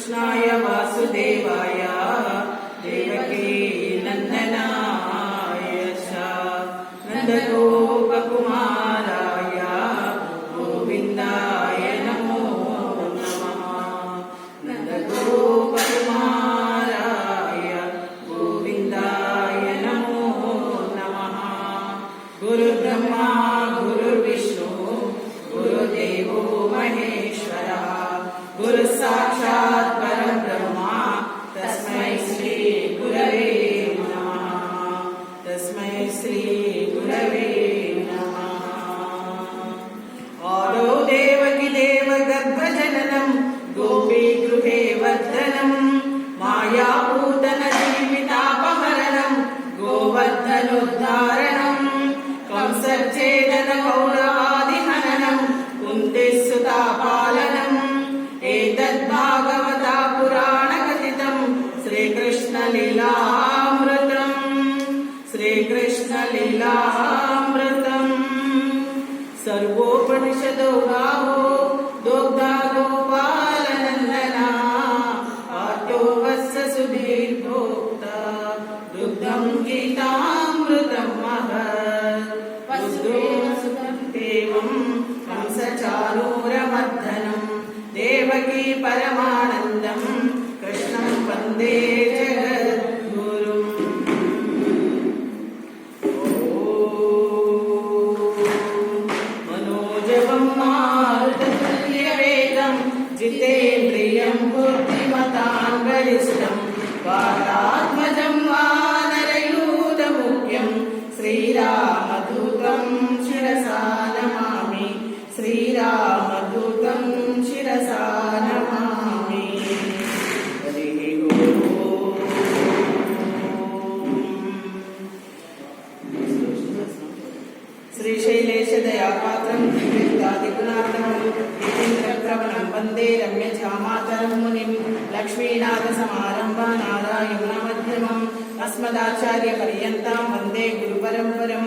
कृष्णाय वासुदेवाय देवकी नंदनाय च नन्दगोपकुमाराय गोविन्दाय नमो नमः। नन्दगोपकुमाराय गोविन्दाय नमो नमः। गुरुर्ब्रह्मा गुरुर्विष्णु गुरुदेवो महेश्वरः गुरुसाक्षात् परब्रह्मा तस्मै श्री गुरवे नमः। तस्मै श्री गुरवे नमः। आदौ देवकी देवगर्भजननं गोपीगृहे वर्धनं मायापूतन जीवितापहरणं गोवर्धनोद्धारणं कंसच्छेदन कौरवादिहननं कुन्तिसुतापालनं एतद्भागवता पुराणकथितं श्रीकृष्णलीलामृतं श्रीकृष्णलीलामृतम्। सर्वोपनिषदो गावो दोग्धा गोपालनन्दना आर्तो वत्स सुधीर्भोक्ता दुग्धं गीतामृतं महत् देवं कंसचारूरमर्दनं देवकी परमानन्दं कृष्णं वन्दे जगद्गुरुम्। मनोजवं मारुततुल्यवेगं जितेन्द्रियं बुद्धिमतां वरिष्ठं वातात्मजं वानरयूथमुख्यं श्रीरामदूतं शिरसा नमामि। श्रीरामदूतं शिरसा नमामि। हरिः ओम्। श्रीशैलेशदयापात्रं दिव्यदादिगुणार्णवं यतीन्द्रप्रवणं वन्दे रम्यजामातरं मुनिं लक्ष्मीनाथसमारम्भां नारायणमध्यमम् अस्मदाचार्यपर्यन्तां वन्दे गुरुपरम्परं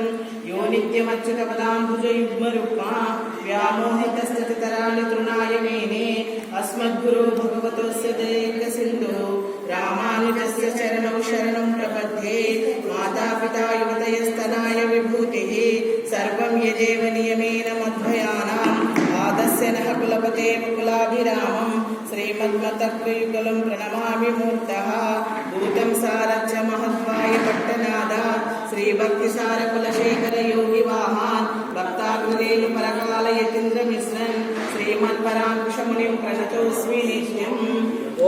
यो नित्यमच्युतपदाम्बुजयुग्मरुक्मा व्यामोहितस्ततितराणि तृणाय मेने अस्मद्गुरो भगवतोऽस्य दयैकसिन्धो रामानुजस्य चरणौ शरणं प्रपद्ये। मातापिता युवतयस्तनाय विभूतिः सर्वं यजेव नियमेन मध्वयानाम् आदस्य नः कुलपते मुकुलाभिरामं श्रीमद्मतक्रियुगलं प्रणमामि मूर्तः। भूतं सारच्च महत्वाय पट्टनाद श्रीभक्तिसारकुलशेखर योगिवाहान् भक्ताग्रेणु परकालयतीन्द्रमिश्रन् श्रीमत्पराङ्कुशमुनिं प्रणतोऽस्मि नित्यम्।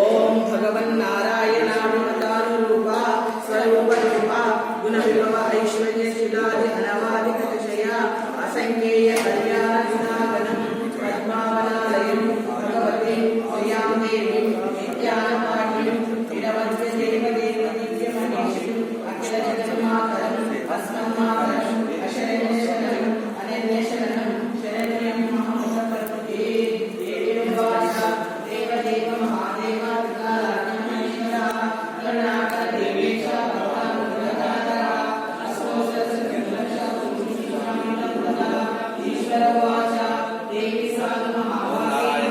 ॐ भगवन्नारायणाभिमतानुरूपा स्वरूपरूपा गुणविभव ऐश्वर्यशीलादि अनवादिकतिशया असङ्ख्येय कल्याणगुणागणं पद्मावनालयं भगवतीं श्रियां देवीं नित्यानपाठिं निरवध्यदेवदेवदिव्यमनीषीम् अखिलजगन्मातरम् अस्मन्मातरम् अशरण्यशरणम् अनन्यशरणं शरण्यं महामुखप्रपद्ये। देवीवाच देवदेव महादेव त्रिकालाज्ञमहेश्वरा करुणाकर देवेश भगवानुग्रहकारा ईश्वरवाच देवी साधु महाभागे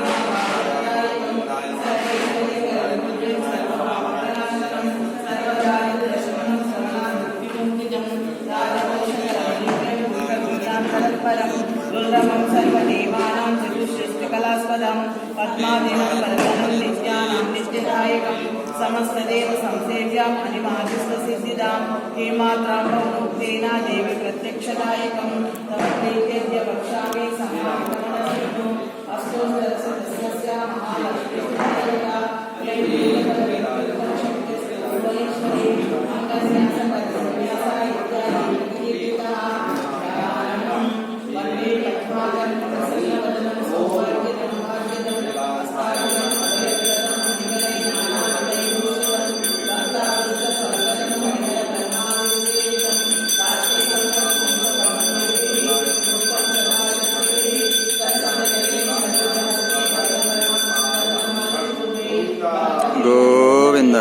दुर्लभं सर्वदेवानां चतुष्षष्टिकलास्पदं पद्मादेवं परमं नित्यानां नित्यदायकं समस्तदेव संसेव्याम् अनिमादिष्टसिद्धिदां हेमात्रां बहुमुक्तेन देवी प्रत्यक्षदायकं तव प्रीत्यद्य वक्ष्यामि समागमनसिद्धो अष्टोत्तरसहस्रस्य महालक्ष्मीदायका గోవింద.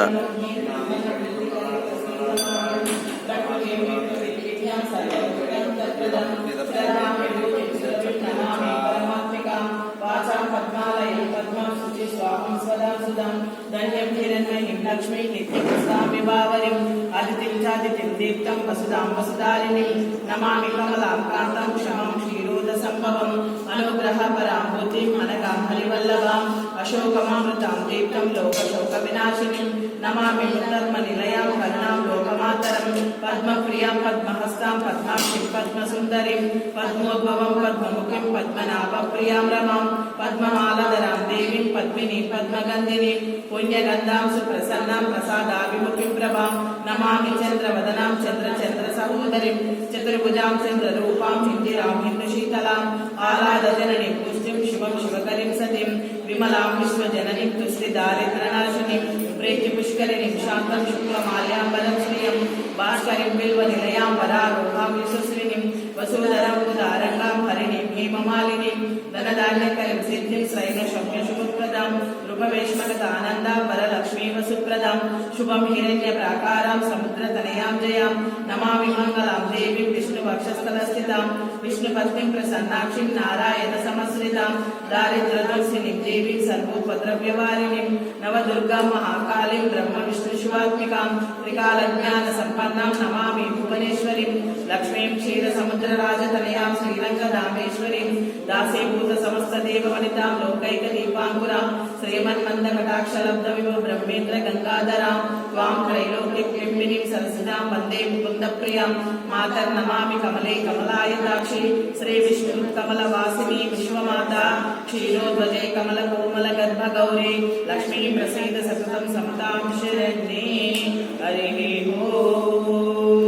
श्रीलक्ष्मी नित्यपुष्टां विभावरीं अदितिं चादितिं दीप्तं वसुधां वसुधारिणीं नमामि कमलां कान्तं क्षमां क्षीरोदसम्भवम् अनुग्रहपरां बुद्धिम् अनघां हरिवल्लभाम् अशोकमामृतां दीप्तं लोकशोकविनाशिनीं नमामि धर्मनिलयां करुणां लोकमातरं पद्मप्रियां पद्महस्तां पद्माक्षीं पद्मसुन्दरीं पद्मोद्भवं पद्ममुखीं पद्मनाभप्रियां रमां पद्ममालधरां देवीं पद्मिनीं पद्मगन्धिनीं पुण्यगन्धां सुप्रसन्नां प्रसादाभिमुखीं प्रभां नमामि चन्द्रवदनां चन्द्रसहोदरीं चतुर्भुजां चन्द्ररूपां चिन्तिरां हिन्दुशीतलाम् आलादजननीं पुष्टिं शिवं शिवकरीं सतीं विमलां विश्वजननीं तुष्टिदारिद्र्यनाशिनीं प्रेत्युपुष्करिणीं शान्तं शुक्लमाल्याम्बरं श्रियं भास्करीं बिल्वनिलयां वरारोहां यशस्विनीं वसुधरां उदारङ्गां हरिणीं हेममालिनीं धनधान्यकरीं सिद्धिं श्रैणशम्यशुभप्रदां रूपवेश्मगतानन्दां वरलक्ष्मी वसुप्रदां शुभं हिरण्यप्राकारां समुद्रतनयां जयां नमामि मङ्गलां देवीं विष्णुवक्षस्थलस्थितां विष्णुपत्नीं प्रसन्नाक्षीं नारायणसमश्रितां दारिद्र्यदर्शिनीं देवीं सर्वोपद्रव्यवारिणीं नवदुर्गां महाकालीं ब्रह्मविष्णुशिवात्मिकां त्रिकालज्ञानसम्पन्नां नमामि भुवनेश्वरीं लक्ष्मीं क्षीरसमुद्रराजतनयां श्रीरङ्गधामेश्वरीं दासीभूतसमस्तदेववनितां लोकैकदीपाङ्कुरां श्रीमन्मन्दकटाक्षलब्धविभो ब्रह्मेन्द्रगङ्गाधरां त्वां त्रैलोक्यबिम्बिनीं सरसिजां वन्दे मुकुन्दप्रियां मातर्नमामि कमले कमलायताक्षी श्रीविष्णुकमलवासिनी विश्वमाता क्षीरोध्वजे कमलकोमलगर्भगौरी लक्ष्मी प्रसीद सततं समतां शरण्ये हरिः ओम्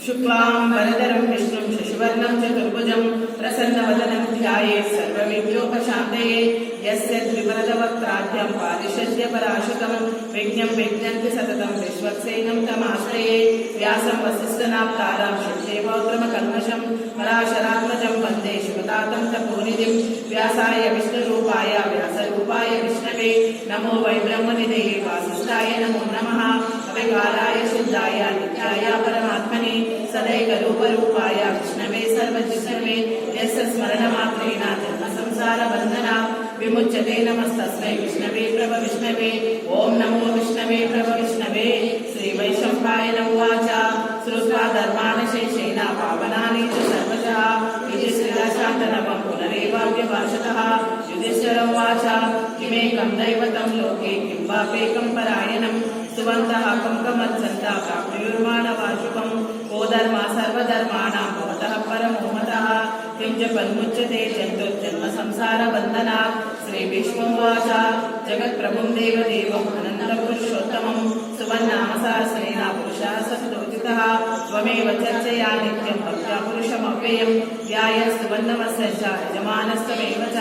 शुक्लां वरदरं विष्णुं शशिवर्णं चतुर्भुजं प्रसन्नवदनं ध्यायेत् सर्वविघ्नोपशान्तये यस्य द्विवरदवक्त्राद्यं पारिषद्यपराशुतं विघ्नं विघ्नन्ति सततं विश्वक्सेनं तमाश्रये व्यासं वसिष्ठनाप्तारां शक्तिपौत्रमकल्मषं पराशरात्मजं वन्दे शिवतातं तपोनिधिं व्यासाय विष्णुरूपाय व्यासरूपाय विष्णवे नमो वै ब्रह्मनिधये वासिष्ठाय नमो नमः अविकालाय शुद्धाय नित्याय परमात्मने सदैकरूपरूपाय विष्णवे सर्वजिष्णवे यस्य स्मरणमात्रेण जन्मसंसारबन्धना विमुच्यते नमस्तस्मै विष्णवे प्रभविष्णवे ॐ नमो विष्णवे प्रभविष्णवे श्रीवैशम्पायन उवाच श्रुत्वा धर्माणशेषेण पावनानि च सर्वशः युधिष्ठिरशान्तनवं पुनरेवाव्यभाषतः युधिष्ठिर उवाच किमेकं दैवतं लोके किं वापेकं परायणं सुवन्तः कङ्कमत्सन्ता प्राप्नुयुर्माणवाशुकं को धर्मा सर्वधर्माणां भवतः परमो मतः किं च पन्मुच्यते जन्तुर्जन्मसंसारबन्धनात् श्रीविष्णुवाच जगत्प्रभुं देवदेवम् अनन्तपुरुषोत्तमं सुवन्नामसहस्रेण पुरुषः सततोचितः त्वमेव चर्चया नित्यं भक्त्या पुरुषमव्ययं ध्यायस्तुवन्नमस्य च यजमानस्तमेव च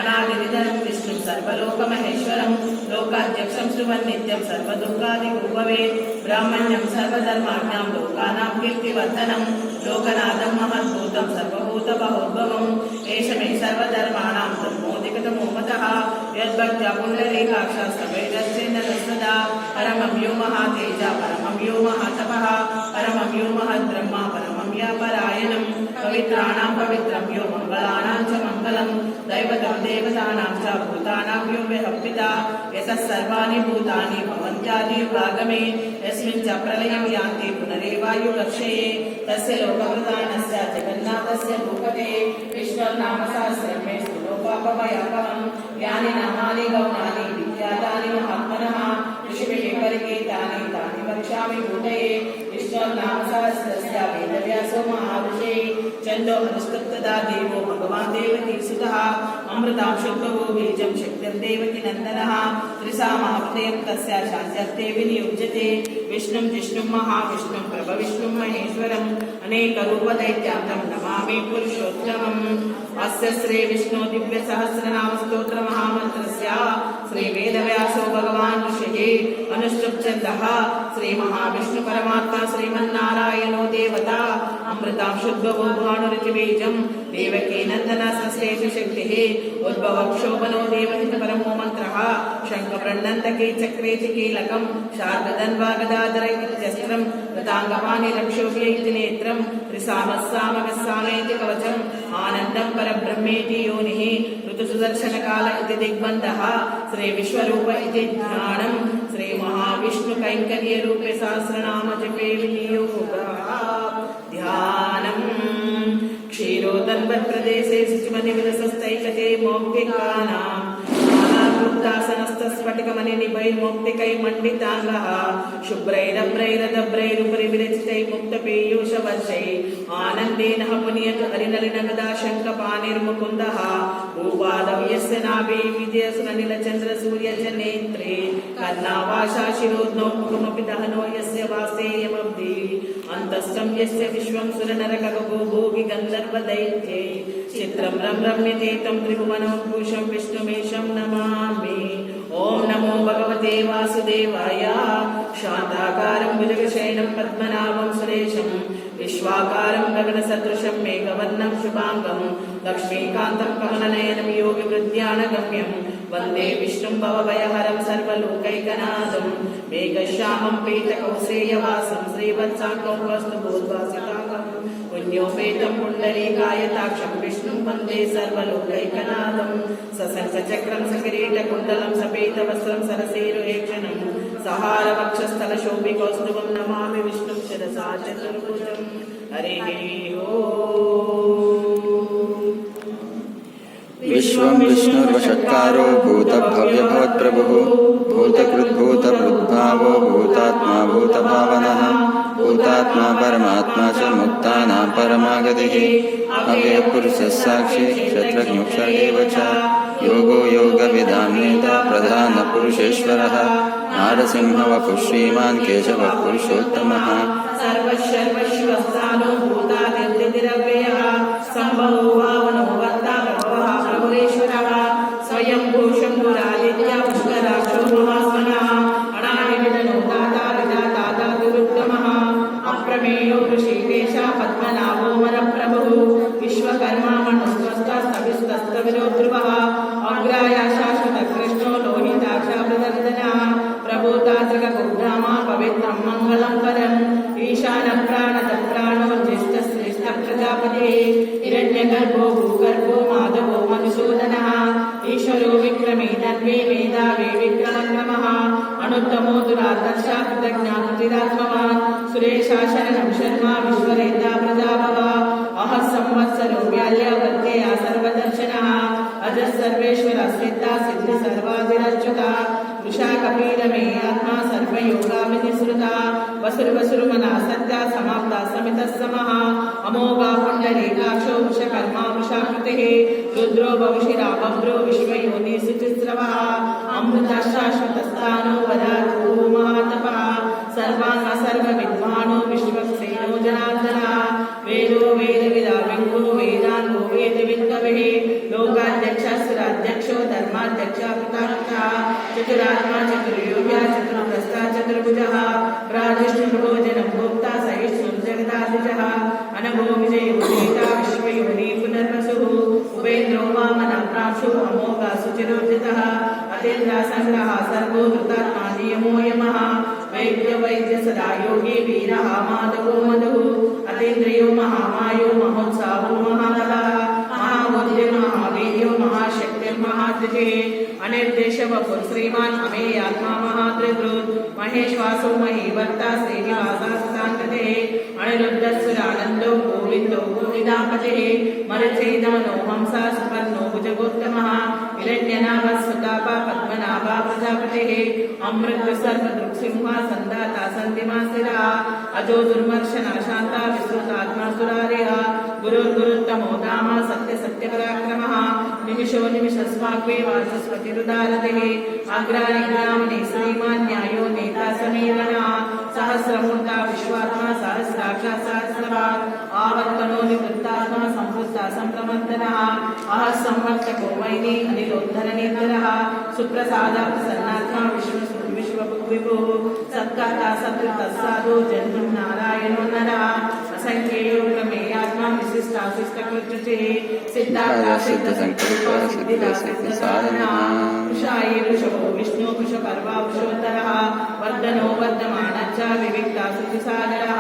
अनादिनिधनं विष्णुं सर्वलोकमहेश्वरं लोकाध्यक्षं श्रुवन्नित्यं सर्वदुःखादिभूभवे ब्राह्मण्यं सर्वधर्माणां लोकानां कीर्तिवर्धनं लोकनाथं महद्भूतं सर्वभूतमहोद्भवम् एष मे सर्वधर्माणां धर्मोऽधिकतमो मतः यद्भक्त्या पुण्डरीकाक्षस्तवेदश्चेन्नतस्तदा परमं यो महातेज परमं यो महातपः परमं यो महद्ब्रह्मा परमं या परायणं पवित्राणां पवित्रं यो मङ्गलानां च मङ्गलं दैवतं देवतानां च भूतानां यो विहपिता यतः सर्वाणि भूतानि भवन्त्यादियुगागमे यस्मिन् च प्रलयं यान्ति पुनरेवायुगक्षये तस्य लोकप्रधानस्य जगन्नाथस्य भूपते विष्णुर्नामसहस्रं मे स्तुलोकापमयापहं यानि नामानि गौणानि विख्यातानि महात्मनः ऋषिभिः परिगीतानि तानि वक्ष्यामि भूतये विष्णुर्नामसहस्रस्य वेदव्यासो महाऋषिः छन्दो अनुष्टुप्तदा देवो भगवान् देवकीसुतः अमृतां शुद्धवो बीजं शक्तिर्देवकी नन्दनः त्रिसामावृतेन तस्य शान्त्यर्थे विनियुज्यते विष्णुं जिष्णुं महाविष्णुं प्रभविष्णुं महेश्वरम् अनेकरूपदैत्यान्तं नमामि पुरुषोत्तमम् अस्य श्रीविष्णु दिव्यसहस्रनामस्तोत्रमहामन्त्रस्य श्रीवेदव्यासो भगवान् ऋषिः अनुष्टुप्छन्दः श्रीमहाविष्णुपरमात्मा श्रीमन्नारायणो देवता अमृतां वागुंशुद्भवो भानुरुचिबीजं देवकी नन्दनसस्तेषु शक्तिः उद्भवक्षोभनो देवहितपरमो मन्त्रः शङ्खवृन्नन्तके चक्रे च कीलकं शार्दधन्वागदाधर इत्यस्त्रं कृताङ्गपाणि रक्षोभ्य इति नेत्रं त्रिसामस्सामगस्सामेति कवचम् आनन्दं परब्रह्मेति योनिः ऋतुसुदर्शनकाल इति दिग्बन्धः श्रीविश्वरूप इति ध्यानं श्रीमहाविष्णुकैङ्कर्यरूपे सहस्रनाम जपे विनियोगः ध्यानम् क्षीरोदन्वत्प्रदेशे शुचिमनिविलसस्तैकते मौक्तिकानाम् स्फटिकमणिनिभैर्मौक्तिकैर्मण्डिताङ्गः शुभ्रैरभ्रैरदभ्रैरुपरि विरचितैः मुक्तपीयूषवर्षैः आनन्देन पुनीयत हरिनलिनगदा शङ्खपाणिर्मुकुन्दः भूपादव्यस्य नाभि विजयसुरनिलचन्द्रसूर्यजनेत्रे कर्णावाशा शिरोद्नौ मुखमपि दहनो यस्य वासेयमब्धि अन्तस्थं यस्य विश्वं सुरनरकगो भोगि गन्धर्वदैत्यै चित्रं रम्यते तं त्रिभुवनोद्भूषं विष्णुमेशं नमामि। ओम नमो भगवते वासुदेवाय। शांताकारं भुजगशयनं पद्मनाभं सुरेशं विश्वाकारं गगनसदृशं मेघवर्णं शुभांगं लक्ष्मीकान्तं कमलनयनं योगिवृद्ध्यानगम्यं वन्दे विष्णुं भवभयहरं सर्वलोकैकनाथं मेघश्यामं पीतकौसेयवासं श्रीवत्साङ्गं वस्तुबोधवासिताङ्गं पुण्योपेतं पुण्डरीकायताक्षं विष्णुं वन्दे सर्वलोकैकनाथं सशङ्खचक्रं सकिरीटकुण्डलं सपेतवस्त्रं सरसीरुहेक्षणं सहारवक्षस्थलशोभिकौस्तुभं नमामि विष्णुं शिरसा चतुर्भुजं। हरिः ओम्। विश्वं विष्णुर्वषट्कारो भूतभव्यभवत्प्रभुः भूतकृद्भूतभृद्भावो भूतात्मा भूतभावनः भूतात्मा परमात्मा च मुक्तानां परमागतिः अव्ययपुरुषः साक्षी क्षत्रज्ञोऽक्षर एव च योगो योगविदां नेता प्रधानपुरुषेश्वरः नारसिंहवपुः श्रीमान् केशवः पुरुषोत्तमः सर्वशर्वशिवस्थानो भूतादित्यव्ययः सम्भवो भावनो वर्ता प्रभवः प्रभुरेश्वरः स्वयं भूषं पुरादित्य पुष्कराक्षो महास्मनः अनादिनिधनो दाता विधाता दातुरुत्तमः अप्रमेयो ऋषिकेश पद्मनाभो वरप्रभुः विश्वकर्मा मनुस्वस्थस्तविस्तस्तविरो ध्रुवः अग्राया शाश्वतकृष्णो लोहिताक्षाभृतर्दनः प्रभूतात्रिककुब्धामा पवित्रं मङ्गलं परम् ईशानप्राणदप्राणो ज्येष्ठश्रेष्ठप्रजापतिः हिरण्यगर्भो भूगर्भो माधवो मधुसूदनः ईश्वरो विक्रमे तन्मे मेधावी विक्रमक्रमः अनुत्तमो दुरादर्शा कृतज्ञानतिरात्मवान् सुरेशा शरणं शर्मा विश्वरेता प्रजाभव अहः संवत्सरो व्याल्यावर्त्यया सर्वदर्शनः अजः सर्वेश्वर सिद्धा सिद्धि सर्वादिरच्युता उषा कपीरमे आत्मा सर्वयोगाविनिसृता वसुर्वसुर्मना सत्या समाप्ता समितः समः अमोघा पुण्डरीकाक्षो वृषकर्मा वृषाकृतिः रुद्रो भविषिरा बभ्रो विश्वयोनिसुचिस्रवः अमृतः शाश्वतस्थानो वराहो महातपः सर्वाङ्ग सर्वविद्वानो विश्वक्सेनो जनार्दनः वेदो वेदविदा विङ्गो वेदाङ्गो वेदविद्कविः लोकाध्यक्षः धर्माध्यक्षः पितामहः चतुरात्मा चतुर्युगा चतुर्भ्रष्टा चतुर्भुजः प्रादिष्णुर्भोजनं भोक्ता सहिष्णुर्जगदाधिजः अनघो विजयो विजेता विश्वयोनि पुनर्वसुः उपेन्द्रो वामनः प्रांशुः अमोघः सुचिरोजितः अतीन्द्रः सङ्ग्रहः सर्वो धृतात्मा नियमो यमः वैद्य सदा योगी वीरः माधवो मधुः अतीन्द्रियो महामायो महोत्साहो महाबलः महाबुद्धिर् महावीर्यो महाशक्तिर्महाद्वितीः अनिर्देशवपुः श्रीमान् अमेयात्मा महादृदृत् महेश्वासो महीवर्ता श्रीनिवासास्ताङ्गतिः अनिरुद्धस्सुरानन्दो गोविन्दो गोविदापतिः मरुचैदमनो हंसा सुपर्णो भुजगोत्तमः हिरण्यनाभस्वतापा पद्मनाभा प्रजापतिः अमृतसर्वदृक्सिंहा सन्दाता सन्धिमासिरः अजो दुर्मर्शना शान्ता विश्रुतात्मा सुरारिः गुरुर्गुरुत्तमो धाम सत्यसत्यपराक्रमः निमिषो निमिषस्वाग्वे वाचस्पतिरुदारतिः अग्रानिग्रामणे श्रीमान् न्यायो नेता समीरणः सहस्रमूर्ता विश्वात्मा सहस्राक्षा सहस्रवान् आवर्तनो निवृत्तात्मा संवृत्ता सम्प्रमर्दनः अहः संवर्तको वैनी अनिलोद्धरनेत्रः सुप्रसादा प्रसन्नात्मा विश्वविभुः सत्कर्ता सत्कृतः साधु जन्म नारायणो नरः असङ्ख्येयो प्रमेयात्मा सिद्धसङ्कल्प सिद्धिसाधनः वृषायै वृषभो विष्णु वृषपर्वा वृषोत्तरः वर्धनो वर्धमानश्च विविक्ता श्रुतिसागरः